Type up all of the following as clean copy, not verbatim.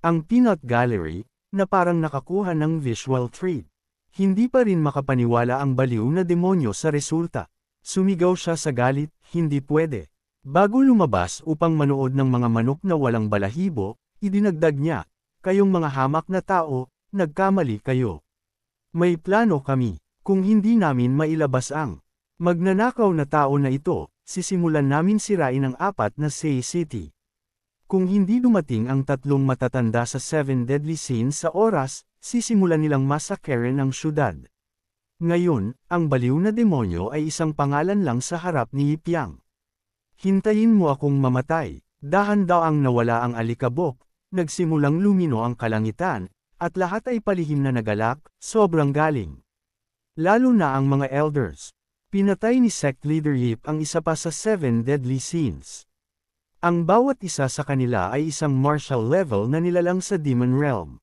Ang peanut gallery, na parang nakakuha ng visual treat. Hindi pa rin makapaniwala ang baliw na demonyo sa resulta. Sumigaw siya sa galit, hindi pwede. Bago lumabas upang manood ng mga manok na walang balahibo, idinagdag niya, kayong mga hamak na tao, nagkamali kayo. May plano kami, kung hindi namin mailabas ang magnanakaw na tao na ito, sisimulan namin sirain ang 4 na Say City. Kung hindi dumating ang 3 matatanda sa 7 deadly sins sa oras, sisimulan nilang masakeren ang syudad. Ngayon, ang baliw na demonyo ay isang pangalan lang sa harap ni Yipyang. Hintayin mo akong mamatay, dahan-daang nawala ang alikabok, nagsimulang lumino ang kalangitan, at lahat ay palihim na nagalak, sobrang galing. Lalo na ang mga elders. Pinatay ni sect leader Yip ang isa pa sa 7 deadly sins. Ang bawat isa sa kanila ay isang martial level na nilalang sa Demon Realm.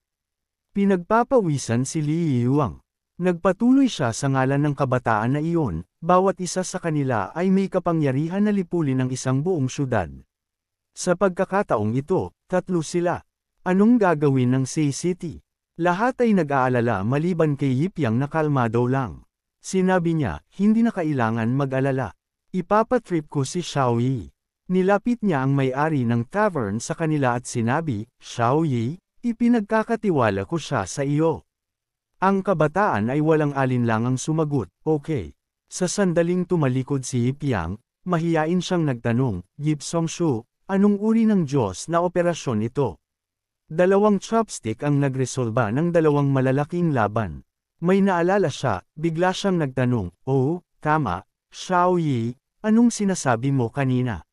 Pinagpapawisan si Li Yuang. Nagpatuloy siya sa ngalan ng kabataan na iyon, bawat isa sa kanila ay may kapangyarihan na lipulin ng isang buong syudad. Sa pagkakataong ito, 3 sila. Anong gagawin ng Say City? Lahat ay nag-aalala maliban kay Yipyang na kalmado lang. Sinabi niya, hindi na kailangan mag-alala. Ipapatrip ko si Xiaoyi. Nilapit niya ang may-ari ng tavern sa kanila at sinabi, Xiaoyi, ipinagkakatiwala ko siya sa iyo. Ang kabataan ay walang alinlangang sumagot, okay. Sa sandaling tumalikod si Yipyang, mahiyain siyang nagtanong, Yip Songshu, anong uri ng Diyos na operasyon ito? 2 chopstick ang nagresolba ng 2 malalaking laban. May naalala siya, bigla siyang nagtanong, oh, tama, Xiaoyi, anong sinasabi mo kanina?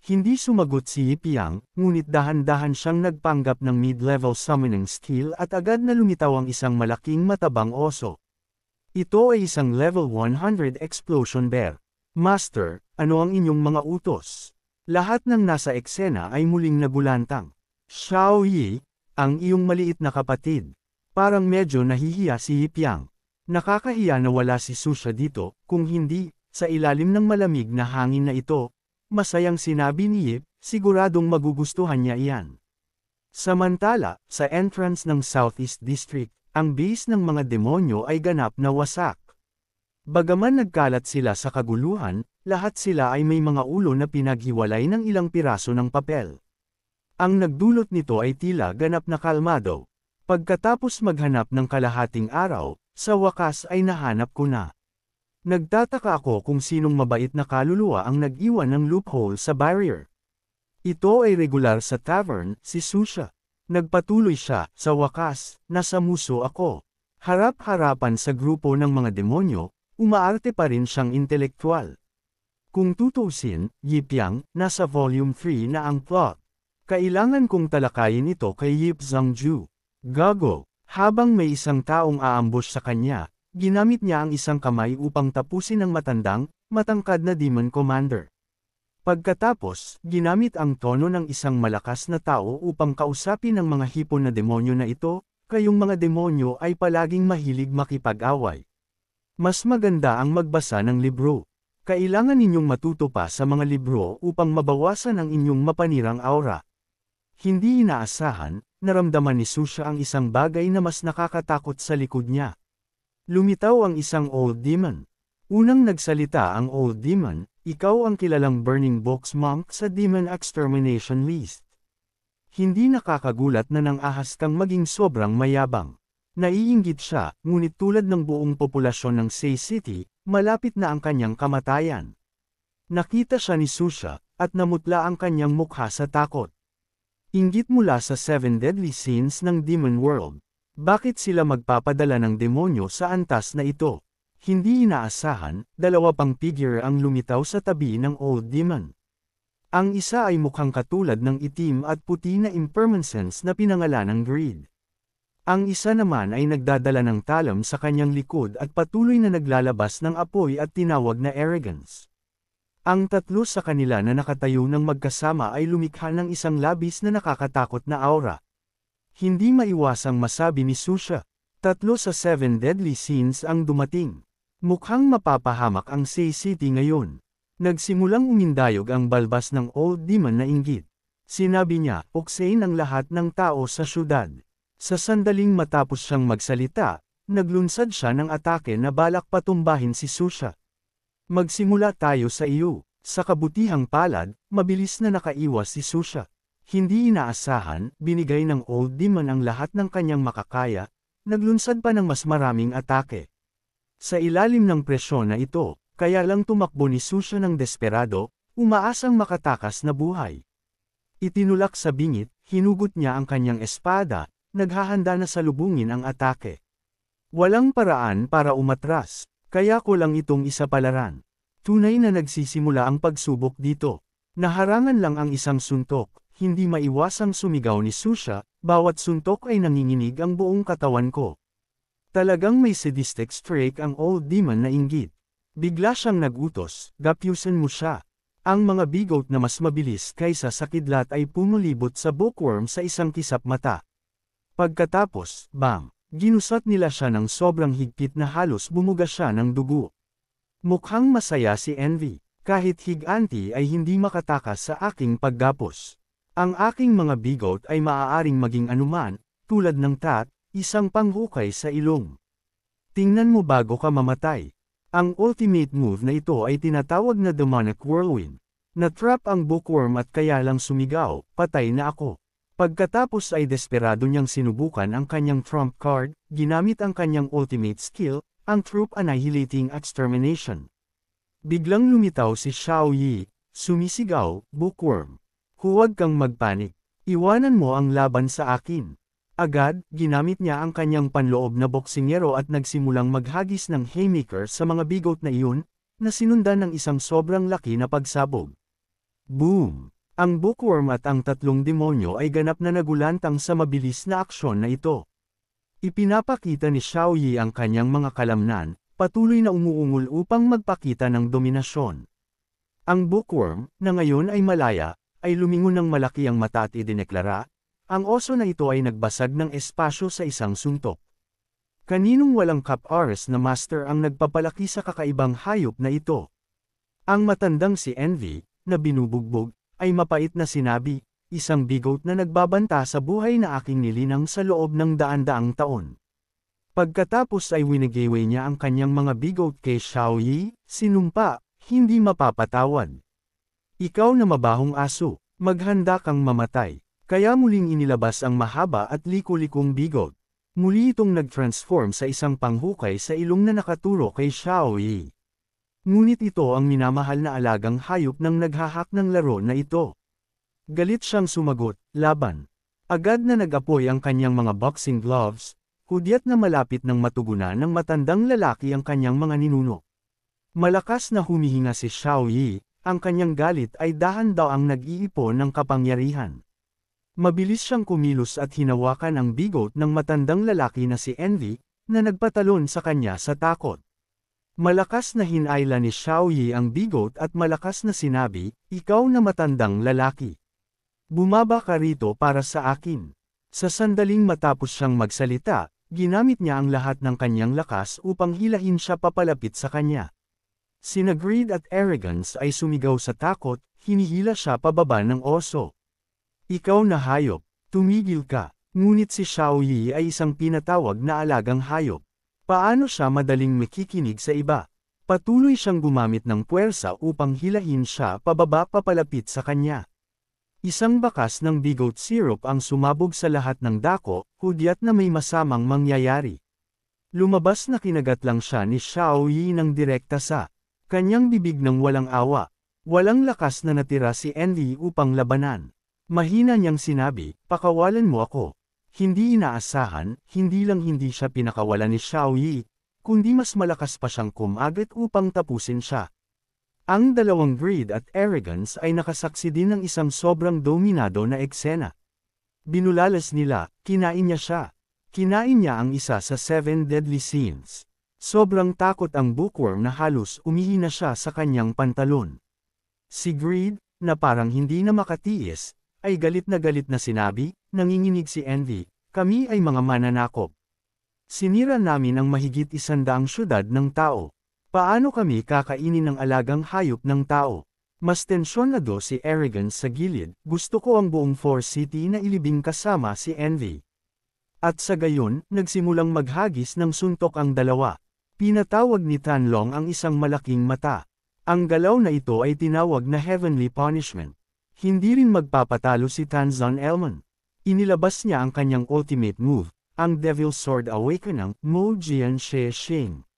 Hindi sumagot si Yipyang, ngunit dahan-dahan siyang nagpanggap ng mid-level summoning skill at agad na lumitaw ang isang malaking matabang oso. Ito ay isang level 100 explosion bear. Master, ano ang inyong mga utos? Lahat ng nasa eksena ay muling nagulantang. Xiaoyi, ang iyong maliit na kapatid. Parang medyo nahihiya si Yipyang. Nakakahiya na wala si Susha dito, kung hindi, sa ilalim ng malamig na hangin na ito. Masayang sinabi ni Yip, siguradong magugustuhan niya iyan. Samantala, sa entrance ng Southeast District, ang base ng mga demonyo ay ganap na wasak. Bagaman nagkalat sila sa kaguluhan, lahat sila ay may mga ulo na pinaghiwalay ng ilang piraso ng papel. Ang nagdulot nito ay tila ganap na kalmado. Pagkatapos maghanap ng kalahating araw, sa wakas ay nahanap ko na. Nagtataka ako kung sinong mabait na kaluluwa ang nag-iwan ng loophole sa barrier. Ito ay regular sa tavern, si Susha. Nagpatuloy siya, sa wakas, nasa muso ako. Harap-harapan sa grupo ng mga demonyo, umaarte pa rin siyang intelektual. Kung tutuusin, Yipyang, nasa volume 3 na ang plot. Kailangan kong talakayin ito kay Yip Zhangju. Gago, habang may isang taong aambush sa kanya, ginamit niya ang isang kamay upang tapusin ang matangkad na demon commander. Pagkatapos, ginamit ang tono ng isang malakas na tao upang kausapin ang mga hipon na demonyo na ito, kayong mga demonyo ay palaging mahilig makipag-away. Mas maganda ang magbasa ng libro. Kailangan ninyong matuto pa sa mga libro upang mabawasan ang inyong mapanirang aura. Hindi inaasahan, naramdaman ni Susha ang isang bagay na mas nakakatakot sa likod niya. Lumitaw ang isang old demon. Unang nagsalita ang old demon, ikaw ang kilalang burning box monk sa demon extermination list. Hindi nakakagulat na nang ahas kang maging sobrang mayabang. Naiinggit siya, ngunit tulad ng buong populasyon ng Say City, malapit na ang kanyang kamatayan. Nakita siya ni Susha, at namutla ang kanyang mukha sa takot. Inggit mula sa 7 deadly sins ng Demon World. Bakit sila magpapadala ng demonyo sa antas na ito? Hindi inaasahan, 2 pang figure ang lumitaw sa tabi ng old demon. Ang isa ay mukhang katulad ng itim at puti na impermanence na pinangalan ng greed. Ang isa naman ay nagdadala ng talam sa kanyang likod at patuloy na naglalabas ng apoy at tinawag na arrogance. Ang 3 sa kanila na nakatayo ng magkasama ay lumikha ng isang labis na nakakatakot na aura. Hindi maiwasang masabi ni Susha, 3 sa 7 deadly sins ang dumating. Mukhang mapapahamak ang Say City ngayon. Nagsimulang umindayog ang balbas ng old demon na inggit. Sinabi niya, uksain ang lahat ng tao sa syudad. Sa sandaling matapos siyang magsalita, naglunsad siya ng atake na balak patumbahin si Susha. Magsimula tayo sa iyo. Sa kabutihang palad, mabilis na nakaiwas si Susha. Hindi inaasahan, binigay ng Old Demon ang lahat ng kanyang makakaya, naglunsad pa ng mas maraming atake. Sa ilalim ng presyon na ito, kaya lang tumakbo ni Susha ng desperado, umaasang makatakas na buhay. Itinulak sa bingit, hinugot niya ang kanyang espada, naghahanda na salubungin ang atake. Walang paraan para umatras, kaya ko lang itong isapalaran. Tunay na nagsisimula ang pagsubok dito. Naharangan lang ang isang suntok, hindi maiwasang sumigaw ni Susha, bawat suntok ay nanginginig ang buong katawan ko. Talagang may sadistic streak ang Old Demon na inggit. Bigla siyang nagutos, gapyusan mo siya. Ang mga bigot na mas mabilis kaysa sa kidlat ay pumulibot sa bookworm sa isang kisap mata. Pagkatapos, bang! Ginusat nila siya ng sobrang higpit na halos bumuga siya ng dugo. Mukhang masaya si Envy, kahit higanti ay hindi makatakas sa aking paggapos. Ang aking mga bigot ay maaaring maging anuman, tulad ng tat, isang panghukay sa ilong. Tingnan mo bago ka mamatay. Ang ultimate move na ito ay tinatawag na Demonic Whirlwind. Natrap ang bookworm at kaya lang sumigaw, patay na ako. Pagkatapos ay desperado niyang sinubukan ang kanyang trump card, ginamit ang kanyang ultimate skill, ang Troop Annihilating Extermination. Biglang lumitaw si Xiao Yi, sumisigaw, bookworm. Huwag kang magpanik. Iwanan mo ang laban sa akin. Agad, ginamit niya ang kanyang panloob na boksingero at nagsimulang maghagis ng haymaker sa mga bigot na iyon, na sinundan ng isang sobrang laki na pagsabog. Boom! Ang bookworm at ang tatlong demonyo ay ganap na nagulantang sa mabilis na aksyon na ito. Ipinapakita ni Xiao Yi ang kanyang mga kalamnan, patuloy na umuungol upang magpakita ng dominasyon. Ang bookworm, na ngayon ay malaya, ay lumingon ng malaki ang mata at idineklara, ang oso na ito ay nagbasag ng espasyo sa isang suntok. Kaninong walang Cap-Ars na master ang nagpapalaki sa kakaibang hayop na ito? Ang matandang si Envy, na binubugbog, ay mapait na sinabi, isang bigot na nagbabanta sa buhay na aking nilinang sa loob ng daan-daang taon. Pagkatapos ay winagaway niya ang kanyang mga bigot kay Xiao Yi, sinumpa, hindi mapapatawad. Ikaw na mabahong aso, maghanda kang mamatay. Kaya muling inilabas ang mahaba at liko-likong bigot. Muli itong nag-transform sa isang panghukay sa ilong na nakaturo kay Xiao Yi. Ngunit ito ang minamahal na alagang hayop ng naghahak ng laro na ito. Galit siyang sumagot, laban. Agad na nag-apoy ang kanyang mga boxing gloves, hudyat na malapit ng matugunan ng matandang lalaki ang kanyang mga ninuno. Malakas na humihinga si Xiao Yi, ang kanyang galit ay dahan-daang nag-iipon ng kapangyarihan. Mabilis siyang kumilos at hinawakan ang bigot ng matandang lalaki na si Envy, na nagpatalon sa kanya sa takot. Malakas na hinayla ni Xiao Yi ang bigot at malakas na sinabi, ikaw na matandang lalaki. Bumaba ka rito para sa akin. Sa sandaling matapos siyang magsalita, ginamit niya ang lahat ng kanyang lakas upang hilahin siya papalapit sa kanya. Sina greed at arrogance ay sumigaw sa takot, hinihila siya pababa ng oso. Ikaw na hayop, tumigil ka. Ngunit si Xiao Yi ay isang pinatawag na alagang hayop. Paano siya madaling makikinig sa iba? Patuloy siyang gumamit ng puwersa upang hilahin siya pababa papalapit sa kanya. Isang bakas ng bigot syrup ang sumabog sa lahat ng dako, hudyat na may masamang mangyayari. Lumabas na kinagat lang siya ni Xiao Yi ng direkta sa kanyang bibig ng walang awa. Walang lakas na natira si Envy upang labanan. Mahina niyang sinabi, pakawalan mo ako. Hindi inaasahan, hindi lang hindi siya pinakawalan ni Xiao Yi, kundi mas malakas pa siyang kumagat upang tapusin siya. Ang dalawang greed at arrogance ay nakasaksi din ng isang sobrang dominado na eksena. Binulalas nila, kinain niya siya. Kinain niya ang isa sa 7 deadly sins. Sobrang takot ang bookworm na halos umihina siya sa kanyang pantalon. Si Greed, na parang hindi na makatiis, ay galit na sinabi, nanginginig si Envy, kami ay mga mananakop. Sinira namin ang mahigit 100 syudad ng tao. Paano kami kakainin ng alagang hayop ng tao? Mas tensyonado si Arrogance sa gilid, gusto ko ang buong Force City na ilibing kasama si Envy. At sa gayon, nagsimulang maghagis ng suntok ang dalawa. Pinatawag ni Tanlong ang isang malaking mata. Ang galaw na ito ay tinawag na Heavenly Punishment. Hindi rin magpapatalo si Tanzan Elman. Inilabas niya ang kanyang ultimate move, ang Devil's Sword Awakening, Mo Jian She Xing.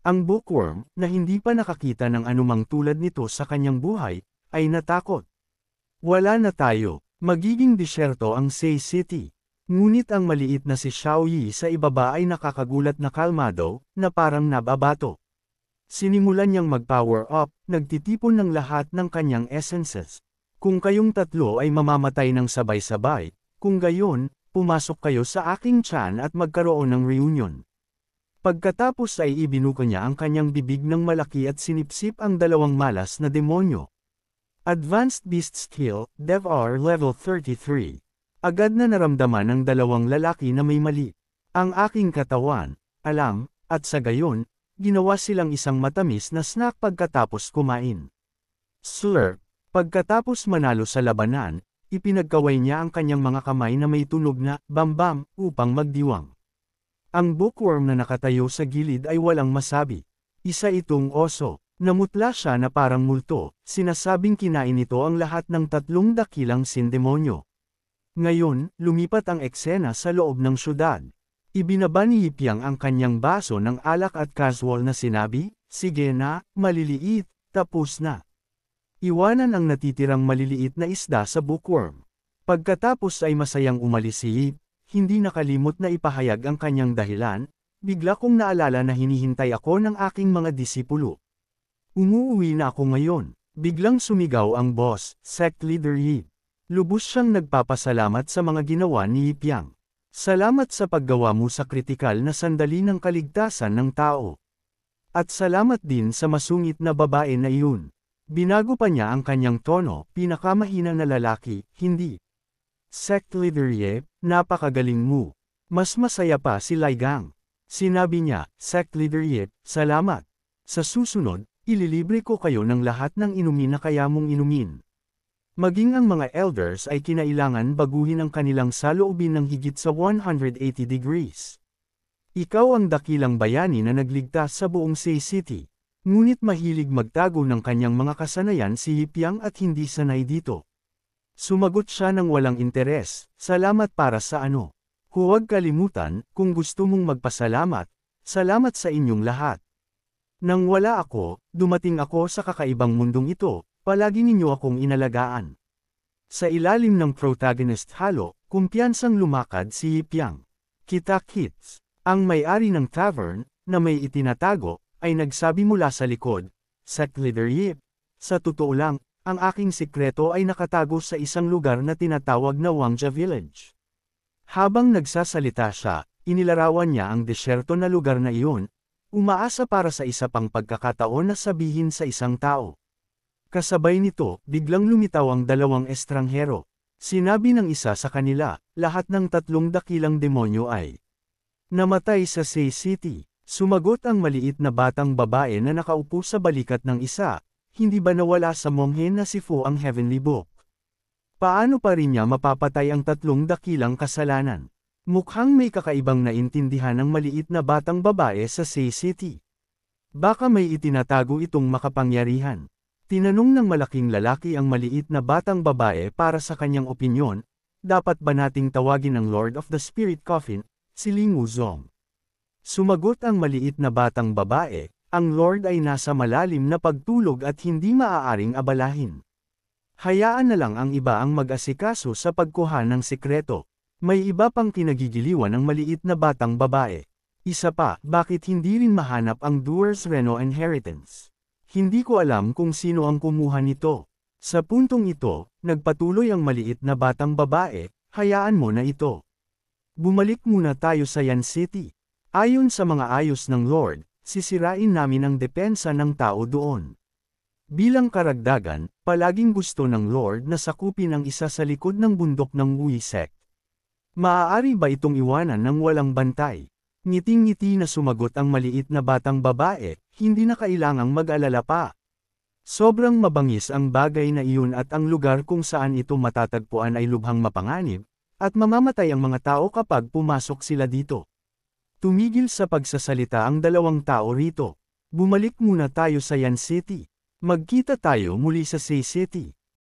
Ang bookworm, na hindi pa nakakita ng anumang tulad nito sa kanyang buhay, ay natakot. Wala na tayo, magiging disyerto ang Sei City. Ngunit ang maliit na si Xiao Yi sa ibaba ay nakakagulat na kalmado, na parang nababato. Sinimulan niyang mag-power up, nagtitipon ng lahat ng kanyang essences. Kung kayong tatlo ay mamamatay ng sabay-sabay, kung gayon, pumasok kayo sa aking tiyan at magkaroon ng reunion. Pagkatapos ay ibinuka niya ang kanyang bibig ng malaki at sinipsip ang dalawang malas na demonyo. Advanced Beast Skill, Dev-R Level 33. Agad na naramdaman ng dalawang lalaki na may mali. Ang aking katawan, alam, at sa gayon, ginawa silang isang matamis na snack pagkatapos kumain. Slurp. Pagkatapos manalo sa labanan, ipinagkaway niya ang kanyang mga kamay na may tunog na bam-bam upang magdiwang. Ang bookworm na nakatayo sa gilid ay walang masabi. Isa itong oso. Namutla siya na parang multo, sinasabing kinain ito ang lahat ng tatlong dakilang sindemonyo. Ngayon, lumipat ang eksena sa loob ng syudad. Ibinaba ni Yipiang ang kanyang baso ng alak at casual na sinabi, "Sige na, maliliit, tapos na." Iwanan ang natitirang maliliit na isda sa bookworm. Pagkatapos ay masayang umalis si Yip. Hindi nakalimot na ipahayag ang kanyang dahilan, bigla kong naalala na hinihintay ako ng aking mga disipulo. Umuuwi na ako ngayon. Biglang sumigaw ang boss, Sect Leader Yip. Lubos siyang nagpapasalamat sa mga ginawa ni Yipiang. Salamat sa paggawa mo sa kritikal na sandali ng kaligtasan ng tao. At salamat din sa masungit na babae na iyon. Binago pa niya ang kanyang tono, pinakamahina na lalaki, hindi. Sect Leader Yip, napakagaling mo. Mas masaya pa si Laigang. Sinabi niya, Sect Leader Yip, salamat. Sa susunod, ililibre ko kayo ng lahat ng inumin na kaya mong inumin. Maging ang mga elders ay kinailangan baguhin ang kanilang saloobin ng higit sa 180 degrees. Ikaw ang dakilang bayani na nagligtas sa buong Sei City. Ngunit mahilig magtago ng kanyang mga kasanayan si Yipiang at hindi sanay dito. Sumagot siya ng walang interes, salamat para sa ano. Huwag kalimutan, kung gusto mong magpasalamat, salamat sa inyong lahat. Nang wala ako, dumating ako sa kakaibang mundong ito, palagi ninyo akong inalagaan. Sa ilalim ng protagonist halo, kumpiyansang lumakad si Yipiang. Kita-kits, ang may-ari ng tavern, na may itinatago, ay nagsabi mula sa likod, Sect Leader Yip, sa totoo lang, ang aking sikreto ay nakatago sa isang lugar na tinatawag na Wangjia Village. Habang nagsasalita siya, inilarawan niya ang desyerto na lugar na iyon, umaasa para sa isa pang pagkakataon na sabihin sa isang tao. Kasabay nito, biglang lumitaw ang dalawang estranghero. Sinabi ng isa sa kanila, lahat ng tatlong dakilang demonyo ay namatay sa Sei City. Sumagot ang maliit na batang babae na nakaupo sa balikat ng isa. Hindi ba nawala sa monghe na si Fu ang Heavenly Book? Paano pa rin niya mapapatay ang tatlong dakilang kasalanan? Mukhang may kakaibang naintindihan ng maliit na batang babae sa Sei City. Baka may itinatago itong makapangyarihan. Tinanong ng malaking lalaki ang maliit na batang babae para sa kanyang opinyon, dapat ba nating tawagin ang Lord of the Spirit Coffin, si Ling Wuzong? Sumagot ang maliit na batang babae, ang Lord ay nasa malalim na pagtulog at hindi maaaring abalahin. Hayaan na lang ang iba ang mag-asikaso sa pagkuha ng sikreto. May iba pang kinagigiliwan ng maliit na batang babae. Isa pa, bakit hindi rin mahanap ang Duer's Reno Inheritance? Hindi ko alam kung sino ang kumuha nito. Sa puntong ito, nagpatuloy ang maliit na batang babae, hayaan mo na ito. Bumalik muna tayo sa Yan City. Ayon sa mga ayos ng Lord, sisirain namin ang depensa ng tao doon. Bilang karagdagan, palaging gusto ng Lord na sakupin ang isa sa likod ng bundok ng Wu Sect. Maaari ba itong iwanan ng walang bantay? Ngiting-ngiti na sumagot ang maliit na batang babae, hindi na kailangang mag-alala pa. Sobrang mabangis ang bagay na iyon at ang lugar kung saan ito matatagpuan ay lubhang mapanganib, at mamamatay ang mga tao kapag pumasok sila dito. Tumigil sa pagsasalita ang dalawang tao rito. Bumalik muna tayo sa Yan City. Magkita tayo muli sa Say City.